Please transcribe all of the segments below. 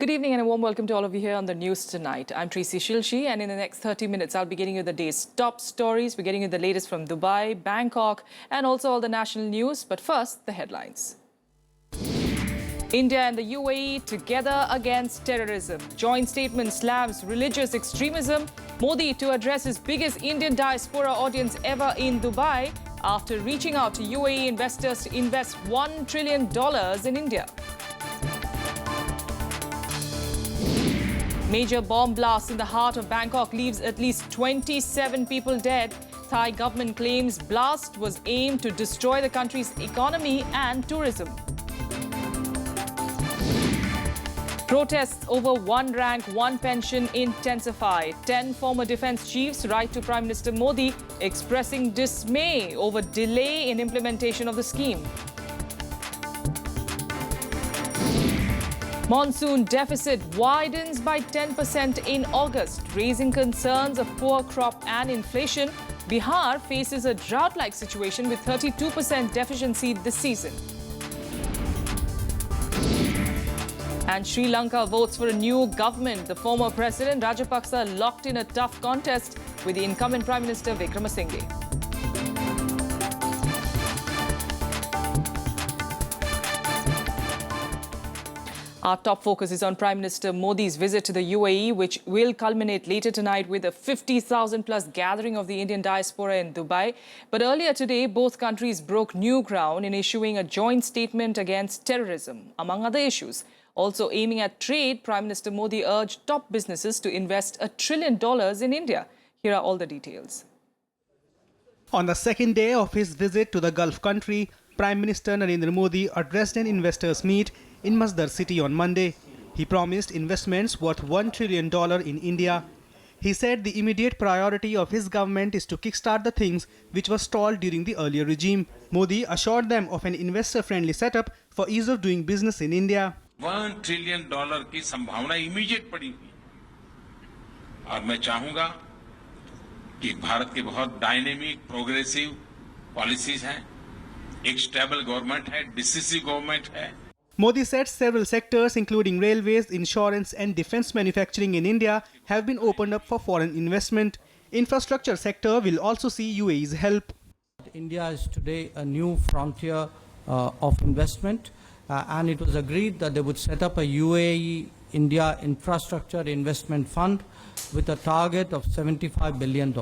Good evening and a warm welcome to all of you here on the news tonight. I'm Tracy Shilshi, and in the next 30 minutes, I'll be getting you the day's top stories. We're getting you the latest from Dubai, Bangkok, and also all the national news. But first, the headlines. India and the UAE together against terrorism. Joint statement slams religious extremism. Modi to address his biggest Indian diaspora audience ever in Dubai after reaching out to UAE investors to invest $1 trillion in India. Major bomb blast in the heart of Bangkok leaves at least 27 people dead. Thai government claims blast was aimed to destroy the country's economy and tourism. Protests over one rank, one pension intensify. 10 former defense chiefs write to Prime Minister Modi expressing dismay over delay in implementation of the scheme. Monsoon deficit widens by 10% in August, raising concerns of poor crop and inflation. Bihar faces a drought-like situation with 32% deficiency this season. And Sri Lanka votes for a new government. The former president Rajapaksa locked in a tough contest with the incumbent Prime Minister Wickremesinghe. Our top focus is on Prime Minister Modi's visit to the UAE, which will culminate later tonight with a 50,000-plus gathering of the Indian diaspora in Dubai. But earlier today, both countries broke new ground in issuing a joint statement against terrorism, among other issues. Also aiming at trade, Prime Minister Modi urged top businesses to invest $1 trillion in India. Here are all the details. On the second day of his visit to the Gulf country, Prime Minister Narendra Modi addressed an investors' meet in Masdar city on Monday. He promised investments worth $1 trillion in India. He said the immediate priority of his government is to kickstart the things which were stalled during the earlier regime. Modi assured them of an investor-friendly setup for ease of doing business in India. $1 trillion की संभावना immediate पड़ी हुई और मैं चाहूंगा कि भारत के बहुत डायनेमिक प्रोग्रेसिव पॉलिसीज हैं, एक स्टेबल गवर्नमेंट है, डिसिसिव गवर्नमेंट है. Modi said several sectors including railways, insurance and defense manufacturing in India have been opened up for foreign investment. Infrastructure sector will also see UAE's help. India is today a new frontier of investment and it was agreed that they would set up a UAE India Infrastructure Investment Fund with a target of $75 billion.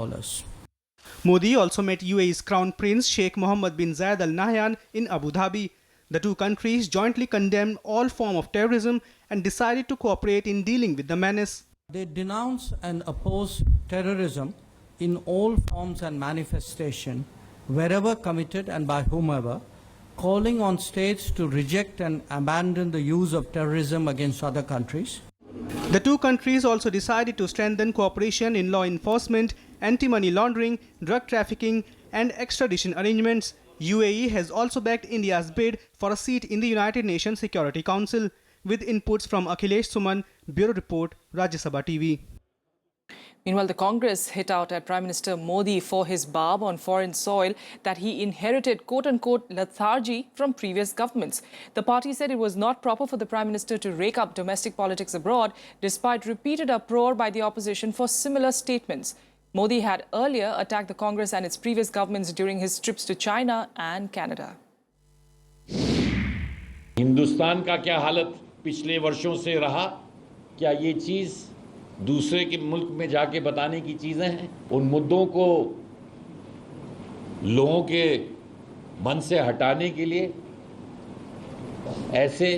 Modi also met UAE's Crown Prince Sheikh Mohammed bin Zayed Al Nahyan in Abu Dhabi. The two countries jointly condemned all form of terrorism and decided to cooperate in dealing with the menace. They denounce and oppose terrorism in all forms and manifestation, wherever committed and by whomever, calling on states to reject and abandon the use of terrorism against other countries. The two countries also decided to strengthen cooperation in law enforcement, anti-money laundering, drug trafficking and extradition arrangements. UAE has also backed India's bid for a seat in the United Nations Security Council. With inputs from Akhilesh Suman, Bureau Report, Rajya Sabha TV. Meanwhile, the Congress hit out at Prime Minister Modi for his barb on foreign soil that he inherited quote-unquote lethargy from previous governments. The party said it was not proper for the Prime Minister to rake up domestic politics abroad, despite repeated uproar by the opposition for similar statements. Modi had earlier attacked the Congress and its previous governments during his trips to China and Canada. Hindustan का क्या हालत पिछले वर्षों से रहा, क्या ये चीज़ दूसरे के मुल्क में जाके बताने की चीज़ें हैं? उन मुद्दों को लोगों के मन से हटाने के लिए ऐसे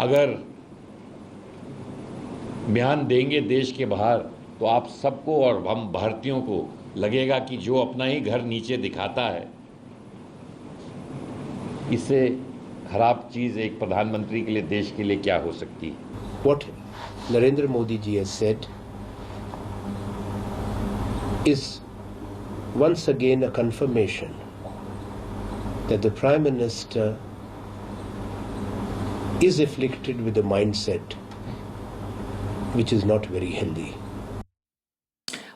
अगर बयान देंगे देश के बाहर तो आप सबको और हम भारतीयों को लगेगा कि जो अपना ही घर नीचे दिखाता है, इससे खराब चीज़ एक प्रधानमंत्री के लिए देश के लिए क्या हो सकती है? What Narendra Modi ji has said is once again a confirmation that the Prime Minister is afflicted with a mindset which is not very healthy.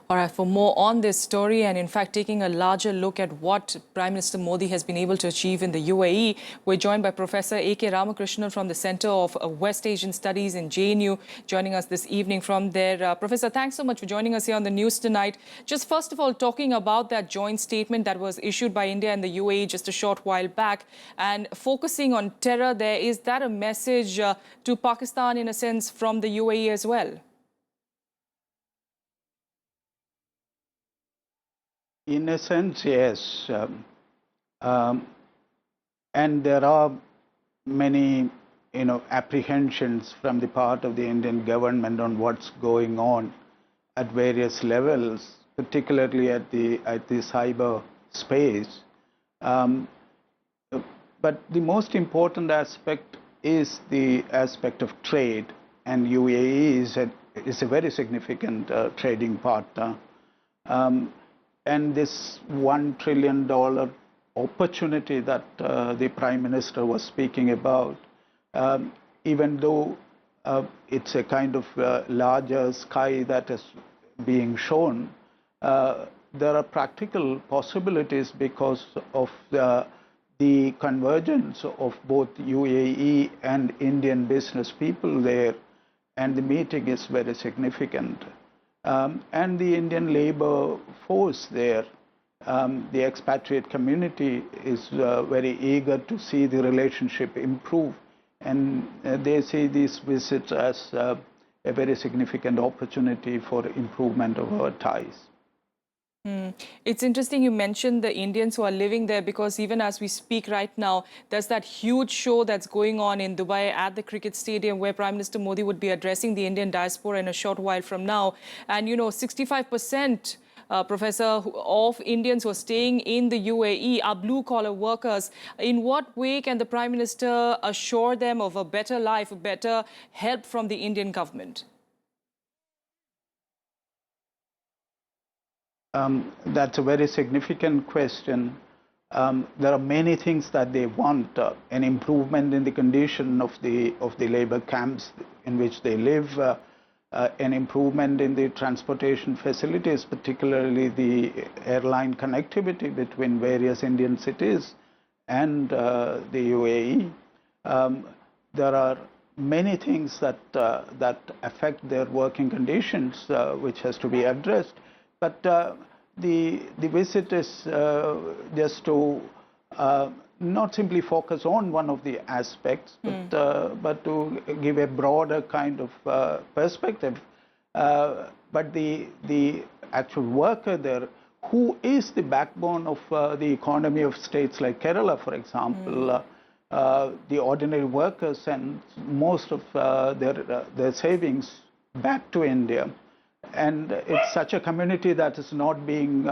All right, for more on this story and in fact taking a larger look at what Prime Minister Modi has been able to achieve in the UAE, we're joined by Professor A.K. Ramakrishnan from the Center of West Asian Studies in JNU, joining us this evening from there. Professor, thanks so much for joining us here on the news tonight. Just first of all, talking about that joint statement that was issued by India and the UAE just a short while back and focusing on terror there, is that a message to Pakistan in a sense from the UAE as well? In a sense, yes. And there are many, apprehensions from the part of the Indian government on what's going on at various levels, particularly at the cyber space. But the most important aspect is the aspect of trade, and UAE is a very significant trading partner. And this $1 trillion opportunity that the Prime Minister was speaking about, even though it's a kind of larger sky that is being shown, there are practical possibilities because of the convergence of both UAE and Indian business people there, and the meeting is very significant. And the Indian labor force there, the expatriate community is very eager to see the relationship improve, and they see these visits as a very significant opportunity for improvement of our ties. It's interesting you mentioned the Indians who are living there, because even as we speak right now, there's that huge show that's going on in Dubai at the cricket stadium where Prime Minister Modi would be addressing the Indian diaspora in a short while from now. And, 65%, Professor, of Indians who are staying in the UAE are blue-collar workers. In what way can the Prime Minister assure them of a better life, better help from the Indian government? That's a very significant question. There are many things that they want: an improvement in the condition of the labor camps in which they live, an improvement in the transportation facilities, particularly the airline connectivity between various Indian cities and the UAE. There are many things that affect their working conditions, which has to be addressed. But the visit is just to not simply focus on one of the aspects, but to give a broader kind of perspective. But the actual worker there, who is the backbone of the economy of states like Kerala, for example, the ordinary workers send most of their savings back to India. And it's such a community that is not being,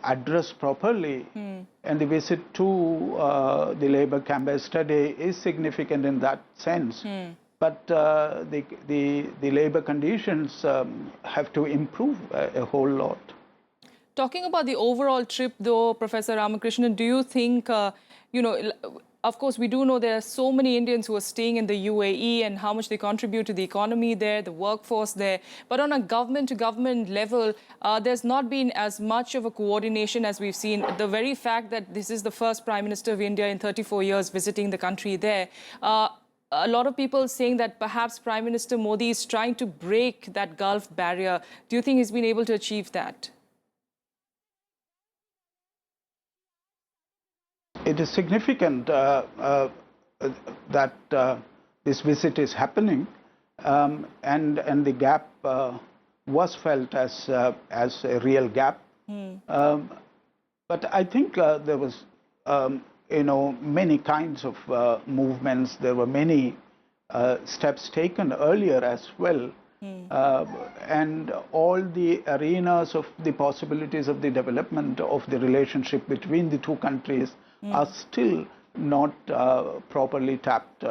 addressed properly. And the visit to the labor camp yesterday is significant in that sense. But the labor conditions have to improve a whole lot. Talking about the overall trip, though, Professor Ramakrishnan, do you think, of course, we do know there are so many Indians who are staying in the UAE and how much they contribute to the economy there, the workforce there. But on a government-to-government level, there's not been as much of a coordination as we've seen. The very fact that this is the first Prime Minister of India in 34 years visiting the country there, a lot of people saying that perhaps Prime Minister Modi is trying to break that Gulf barrier. Do you think he's been able to achieve that? It is significant that this visit is happening, and the gap was felt as a real gap. But I think there was, many kinds of movements. There were many steps taken earlier as well. And all the arenas of the possibilities of the development of the relationship between the two countries are still not properly tapped.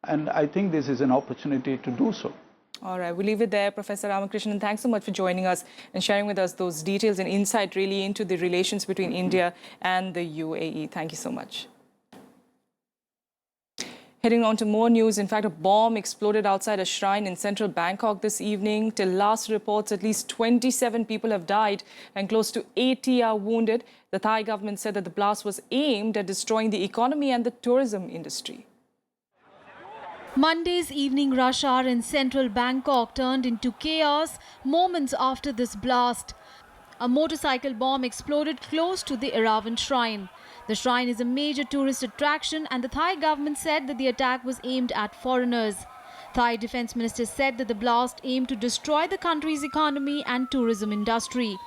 And I think this is an opportunity to do so. All right, we'll leave it there, Professor Ramakrishnan. Thanks so much for joining us and sharing with us those details and insight really into the relations between India and the UAE. Thank you so much. Heading on to more news, in fact, a bomb exploded outside a shrine in central Bangkok this evening. Till last reports, at least 27 people have died and close to 80 are wounded. The Thai government said that the blast was aimed at destroying the economy and the tourism industry. Monday's evening rush hour in central Bangkok turned into chaos moments after this blast. A motorcycle bomb exploded close to the Erawan shrine. The shrine is a major tourist attraction and the Thai government said that the attack was aimed at foreigners. Thai Defence Minister said that the blast aimed to destroy the country's economy and tourism industry.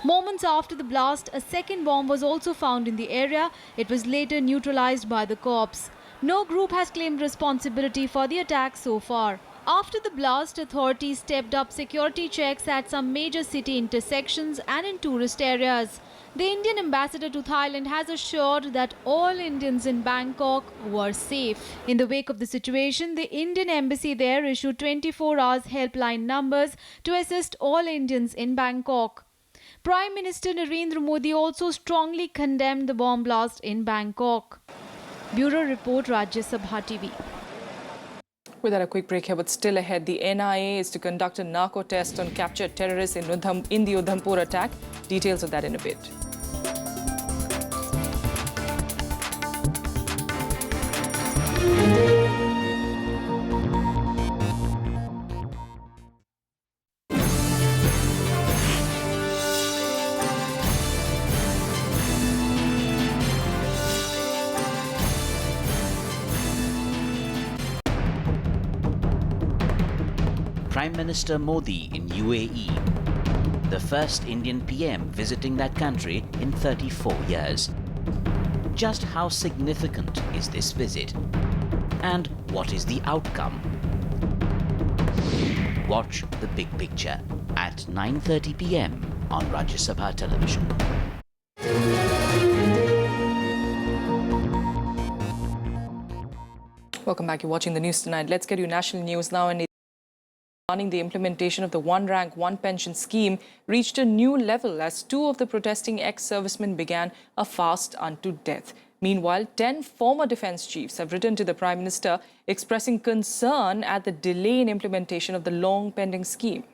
Moments after the blast, a second bomb was also found in the area. It was later neutralized by the cops. No group has claimed responsibility for the attack so far. After the blast, authorities stepped up security checks at some major city intersections and in tourist areas. The Indian ambassador to Thailand has assured that all Indians in Bangkok were safe. In the wake of the situation, the Indian embassy there issued 24 hours helpline numbers to assist all Indians in Bangkok. Prime Minister Narendra Modi also strongly condemned the bomb blast in Bangkok. Bureau Report, Rajya Sabha TV. With that, a quick break here, but still ahead, the NIA is to conduct a narco test on captured terrorists in the Udhampur attack. Details of that in a bit. Prime Minister Modi in UAE, the first Indian PM visiting that country in 34 years. Just how significant is this visit? And what is the outcome? Watch the big picture at 9:30 p.m. on Rajya Sabha television. Welcome back. You're watching the news tonight. Let's get you national news now. And the implementation of the One Rank, One Pension scheme reached a new level as 2 of the protesting ex-servicemen began a fast unto death. Meanwhile, 10 former defence chiefs have written to the Prime Minister expressing concern at the delay in implementation of the long-pending scheme.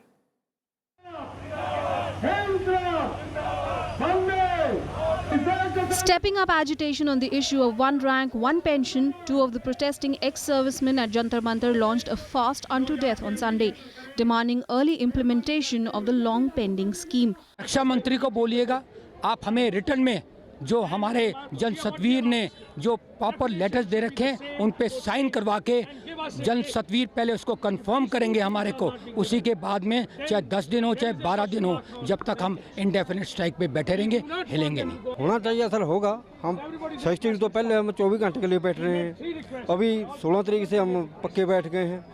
Stepping up agitation on the issue of One Rank, One Pension, 2 of the protesting ex-servicemen at Jantar Mantar launched a fast unto death on Sunday, demanding early implementation of the long-pending scheme. रक्षा मंत्री को बोलिएगा, आप हमें return में जो हमारे जन सतवीर ने जो प्रॉपर लेटर्स दे रखे हैं उन पे साइन करवा के जन सतवीर पहले उसको कंफर्म करेंगे हमारे को, उसी के बाद में चाहे 10 दिन हो चाहे 12 दिन हो, जब तक हम इंडेफिनिट स्ट्राइक पे बैठे रहेंगे, हिलेंगे नहीं। होना चाहिए, असल होगा। हम 16 तो पहले हम 24 घंटे के लिए बैठ रहे हैं, अभी 16 तारीख से हम पक्के बैठ गए हैं,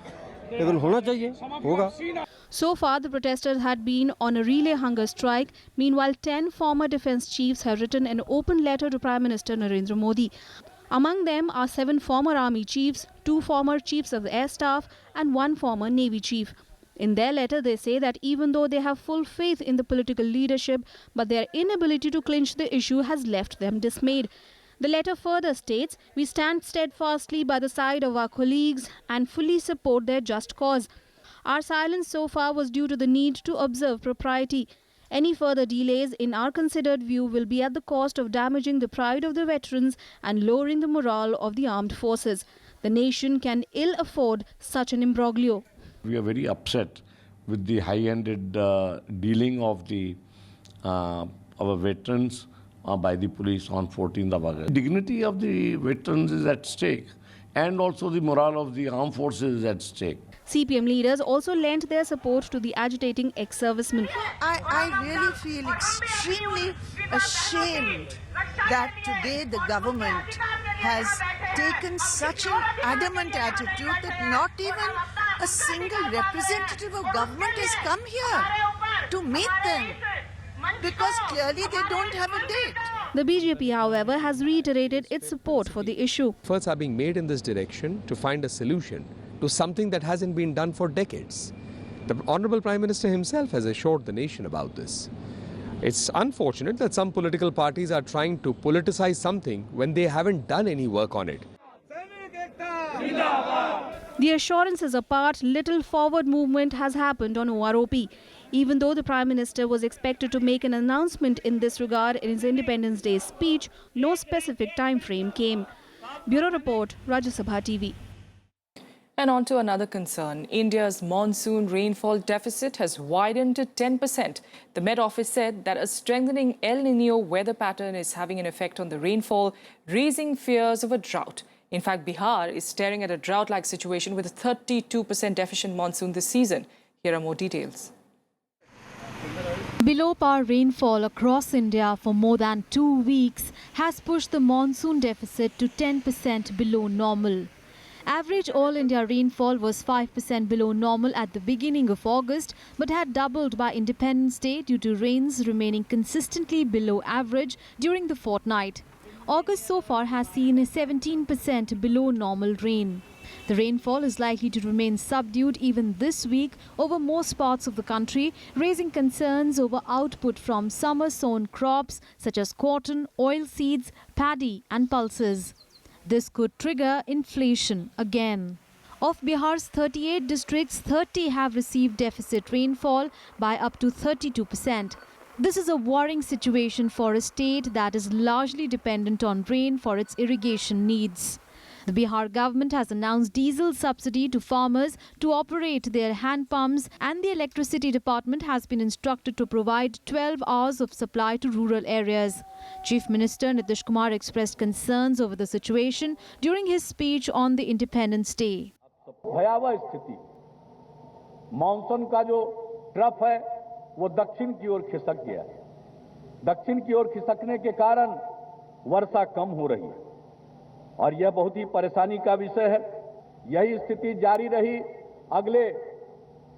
लेकिन होना चाहिए, होगा। So far, the protesters had been on a relay hunger strike. Meanwhile, 10 former defence chiefs have written an open letter to Prime Minister Narendra Modi. Among them are 7 former army chiefs, 2 former chiefs of the air staff and 1 former navy chief. In their letter, they say that even though they have full faith in the political leadership, but their inability to clinch the issue has left them dismayed. The letter further states, "We stand steadfastly by the side of our colleagues and fully support their just cause. Our silence so far was due to the need to observe propriety. Any further delays, in our considered view, will be at the cost of damaging the pride of the veterans and lowering the morale of the armed forces. The nation can ill afford such an imbroglio." We are very upset with the high-handed dealing of our veterans by the police on 14th of August. The dignity of the veterans is at stake, and also the morale of the armed forces is at stake. CPM leaders also lent their support to the agitating ex-servicemen. I really feel extremely ashamed that today the government has taken such an adamant attitude that not even a single representative of government has come here to meet them, because clearly they don't have a date. The BJP, however, has reiterated its support for the issue. Efforts are being made in this direction to find a solution to something that hasn't been done for decades. The Honorable Prime Minister himself has assured the nation about this. It's unfortunate that some political parties are trying to politicize something when they haven't done any work on it. The assurances apart, little forward movement has happened on OROP. Even though the Prime Minister was expected to make an announcement in this regard in his Independence Day speech, no specific time frame came. Bureau Report, Rajya Sabha TV. And on to another concern. India's monsoon rainfall deficit has widened to 10%. The Met Office said that a strengthening El Niño weather pattern is having an effect on the rainfall, raising fears of a drought. In fact, Bihar is staring at a drought-like situation with a 32% deficient monsoon this season. Here are more details. Below par rainfall across India for more than 2 weeks has pushed the monsoon deficit to 10% below normal. Average all India rainfall was 5% below normal at the beginning of August, but had doubled by Independence Day due to rains remaining consistently below average during the fortnight. August so far has seen a 17% below normal rain. The rainfall is likely to remain subdued even this week over most parts of the country, raising concerns over output from summer-sown crops such as cotton, oilseeds, paddy and pulses. This could trigger inflation again. Of Bihar's 38 districts, 30 have received deficit rainfall by up to 32%. This is a worrying situation for a state that is largely dependent on rain for its irrigation needs. The Bihar government has announced diesel subsidy to farmers to operate their hand pumps, and the electricity department has been instructed to provide 12 hours of supply to rural areas. Chief Minister Nitish Kumar expressed concerns over the situation during his speech on the Independence Day. भयावह स्थिति, monsoon का जो trough है वो दक्षिण की ओर खिसक गया है। दक्षिण की ओर खिसकने के कारण वर्षा कम हो रही है और यह बहुत ही परेशानी का विषय है। यही स्थिति जारी रही अगले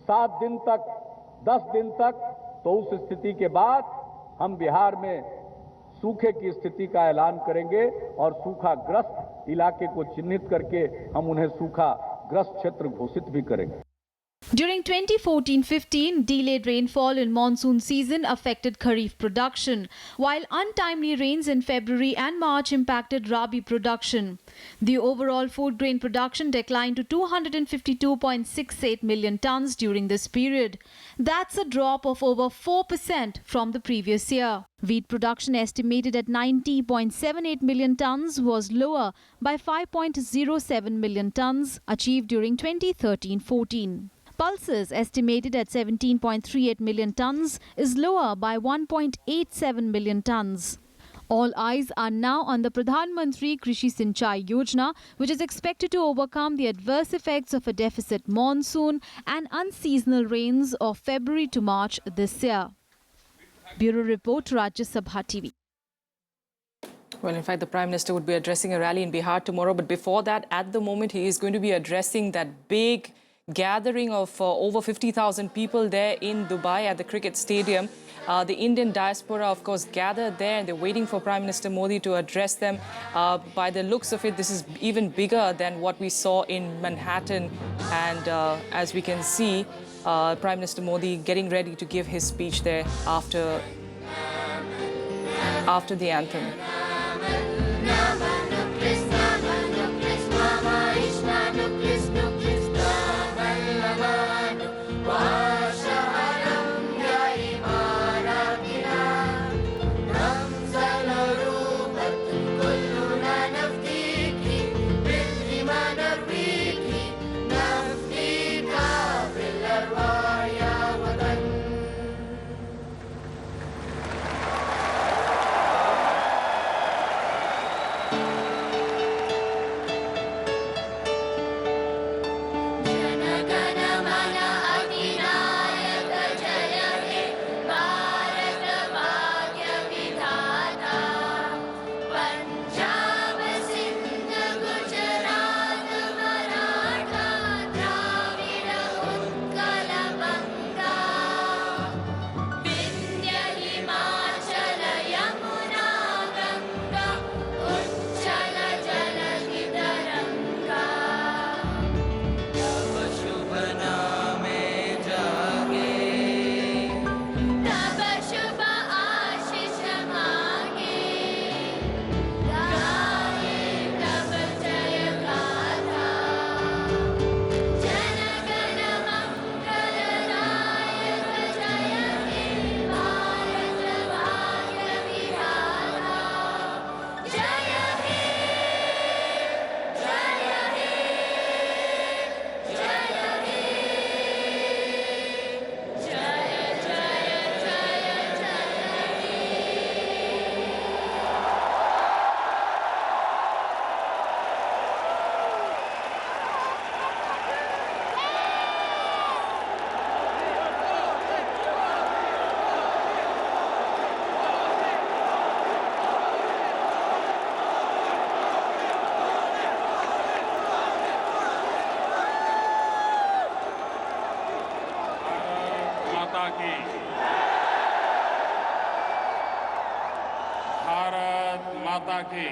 7 दिन तक, 10 दिन तक, तो उस स्थिति के बाद हम बिहार में सूखे की स्थिति का ऐलान करेंगे और सूखाग्रस्त इलाके को चिन्हित करके हम उन्हें सूखाग्रस्त क्षेत्र घोषित भी करेंगे। During 2014-15, delayed rainfall in monsoon season affected Kharif production, while untimely rains in February and March impacted Rabi production. The overall food grain production declined to 252.68 million tons during this period. That's a drop of over 4% from the previous year. Wheat production, estimated at 90.78 million tons, was lower by 5.07 million tons, achieved during 2013-14. Pulses, estimated at 17.38 million tons, is lower by 1.87 million tons. All eyes are now on the Pradhan Mantri Krishi Sinchai Yojana, which is expected to overcome the adverse effects of a deficit monsoon and unseasonal rains of February to March this year. Bureau Report, Rajya Sabha TV. Well, in fact, the Prime Minister would be addressing a rally in Bihar tomorrow. But before that, at the moment, he is going to be addressing that big gathering of over 50,000 people there in Dubai at the cricket stadium. The Indian diaspora, of course, gathered there and they're waiting for Prime Minister Modi to address them. By the looks of it, this is even bigger than what we saw in Manhattan. And as we can see, Prime Minister Modi getting ready to give his speech there after the anthem. माता की।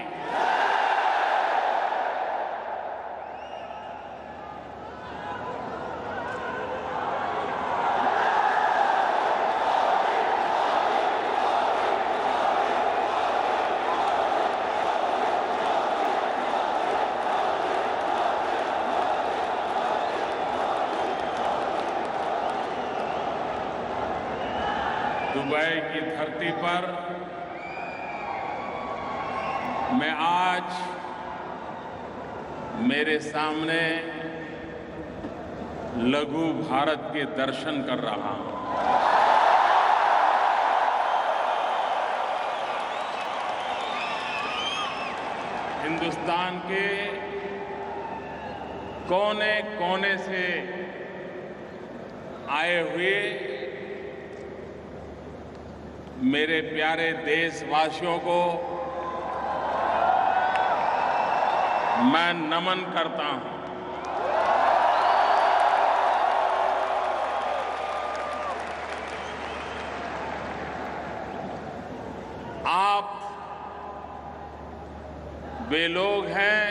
Dubai की धरती पर मैं आज मेरे सामने लघु भारत के दर्शन कर रहा हूं। हिंदुस्तान के कोने कोने से आए हुए मेरे प्यारे देशवासियों को मैं नमन करता हूं। आप वे लोग हैं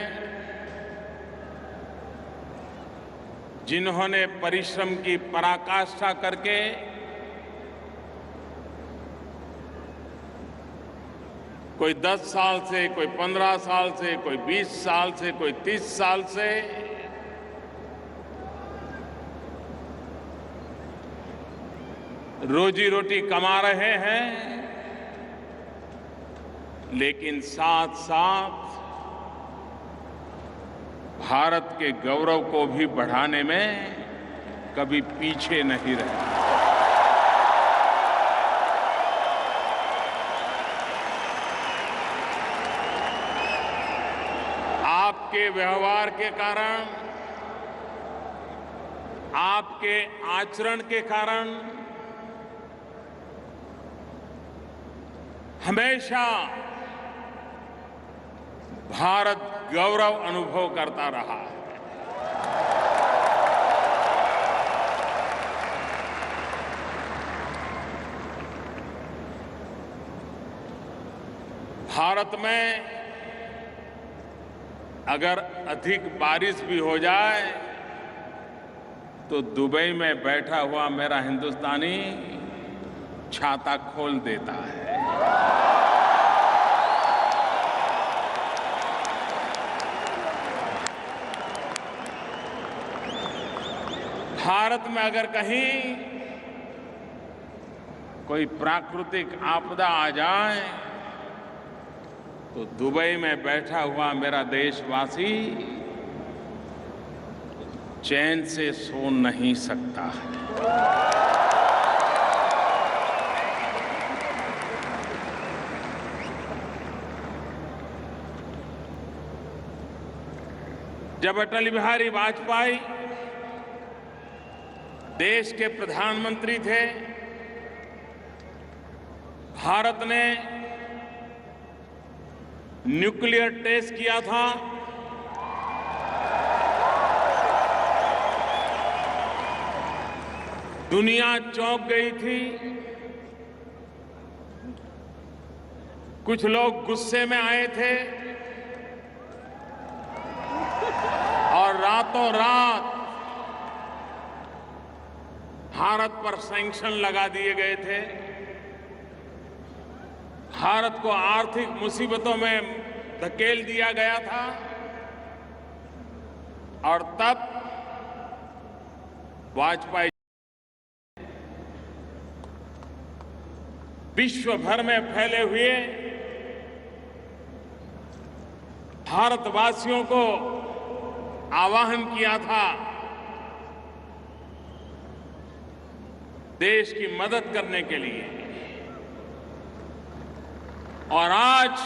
जिन्होंने परिश्रम की पराकाष्ठा करके कोई 10 साल से, कोई 15 साल से, कोई 20 साल से, कोई 30 साल से रोजी रोटी कमा रहे हैं, लेकिन साथ साथ भारत के गौरव को भी बढ़ाने में कभी पीछे नहीं रहे। आपके व्यवहार के कारण, आपके आचरण के कारण हमेशा भारत गौरव अनुभव करता रहा है। भारत में अगर अधिक बारिश भी हो जाए तो दुबई में बैठा हुआ मेरा हिंदुस्तानी छाता खोल देता है। भारत में अगर कहीं कोई प्राकृतिक आपदा आ जाए तो दुबई में बैठा हुआ मेरा देशवासी चैन से सो नहीं सकता है। जब अटल बिहारी वाजपेयी देश के प्रधानमंत्री थे, भारत ने न्यूक्लियर टेस्ट किया था। दुनिया चौंक गई थी। कुछ लोग गुस्से में आए थे और रातों रात भारत पर सैंक्शन लगा दिए गए थे। भारत को आर्थिक मुसीबतों में धकेल दिया गया था और तब वाजपेयी विश्व भर में फैले हुए भारतवासियों को आह्वान किया था देश की मदद करने के लिए। और आज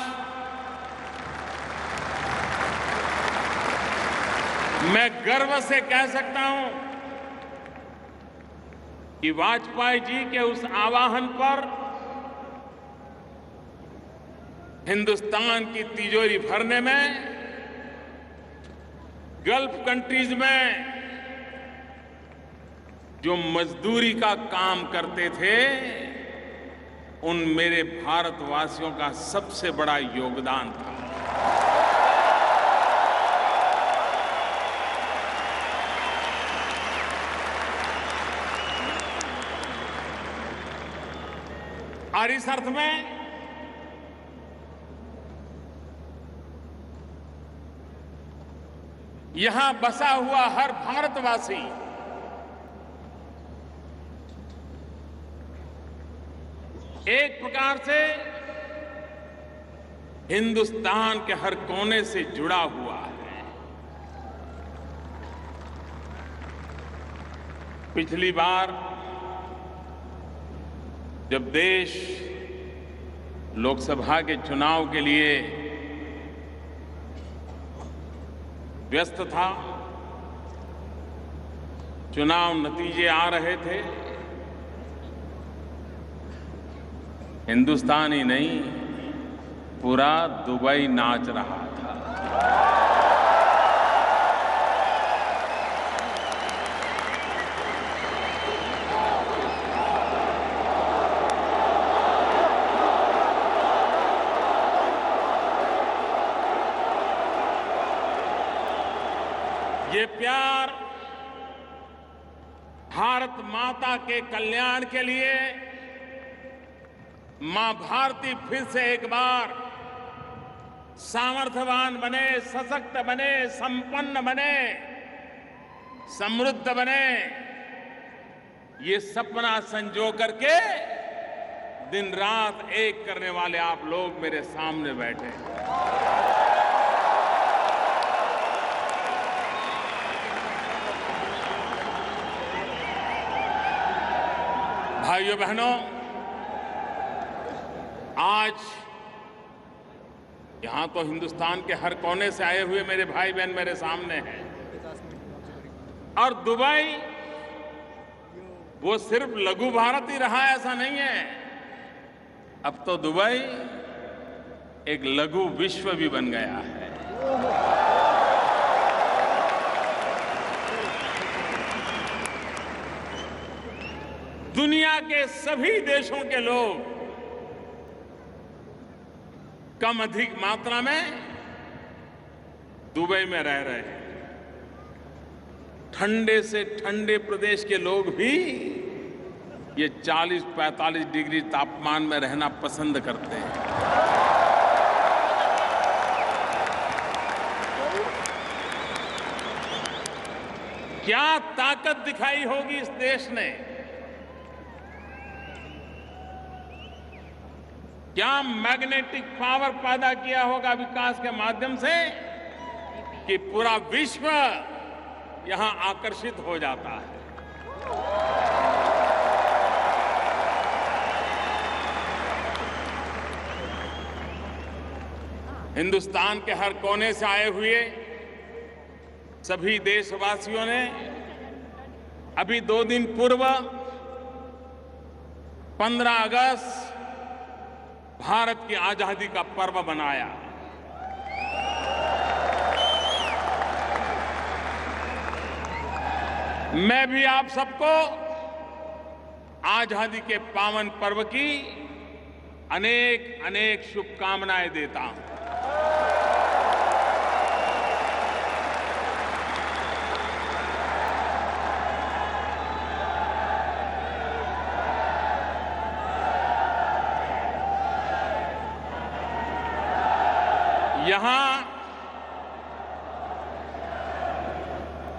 मैं गर्व से कह सकता हूं कि वाजपेयी जी के उस आह्वान पर हिंदुस्तान की तिजोरी भरने में गल्फ कंट्रीज में जो मजदूरी का काम करते थे उन मेरे भारतवासियों का सबसे बड़ा योगदान था। और इस अर्थ में यहां बसा हुआ हर भारतवासी एक प्रकार से हिंदुस्तान के हर कोने से जुड़ा हुआ है। पिछली बार जब देश लोकसभा के चुनाव के लिए व्यस्त था, चुनाव नतीजे आ रहे थे, हिंदुस्तान ही नहीं पूरा दुबई नाच रहा था। ये प्यार भारत माता के कल्याण के लिए मां भारती फिर से एक बार सामर्थ्यवान बने, सशक्त बने, संपन्न बने, समृद्ध बने, ये सपना संजो करके दिन रात एक करने वाले आप लोग मेरे सामने बैठे हैं। भाइयों बहनों, आज यहां तो हिंदुस्तान के हर कोने से आए हुए मेरे भाई बहन मेरे सामने हैं, और दुबई वो सिर्फ लघु भारत ही रहा ऐसा नहीं है। अब तो दुबई एक लघु विश्व भी बन गया है। दुनिया के सभी देशों के लोग कम अधिक मात्रा में दुबई में रह रहे हैं। ठंडे से ठंडे प्रदेश के लोग भी ये 40-45 डिग्री तापमान में रहना पसंद करते हैं। क्या ताकत दिखाई होगी इस देश ने, क्या मैग्नेटिक पावर पैदा किया होगा विकास के माध्यम से कि पूरा विश्व यहां आकर्षित हो जाता है। हिंदुस्तान के हर कोने से आए हुए सभी देशवासियों ने अभी 2 दिन पूर्व 15 अगस्त भारत की आजादी का पर्व मनाया। मैं भी आप सबको आजादी के पावन पर्व की अनेक अनेक शुभकामनाएं देता हूं। यहां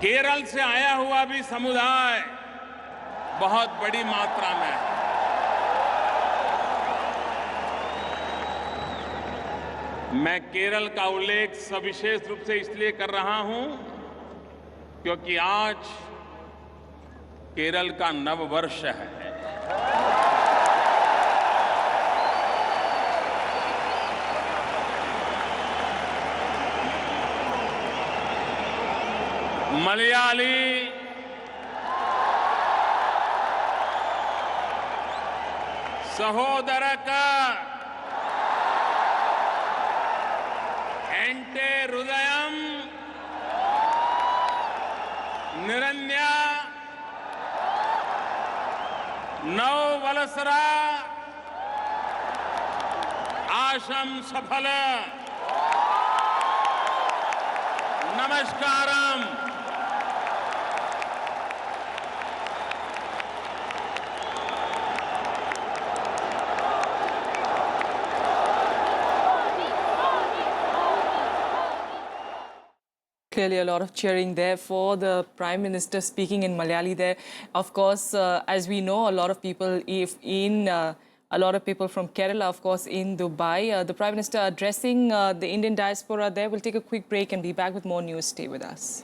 केरल से आया हुआ भी समुदाय बहुत बड़ी मात्रा में है। मैं केरल का उल्लेख सविशेष रूप से इसलिए कर रहा हूं क्योंकि आज केरल का नववर्ष है। मलयाली, सहोदरक, एंटे हृदयम, निरन्या, नव वलसरा, Avkasham Safala. Namaskaram. Clearly a lot of cheering there for the Prime Minister speaking in Malayali there. Of course, as we know, a lot of people from Kerala, of course, in Dubai. The Prime Minister addressing the Indian diaspora there. We'll take a quick break and be back with more news. Stay with us.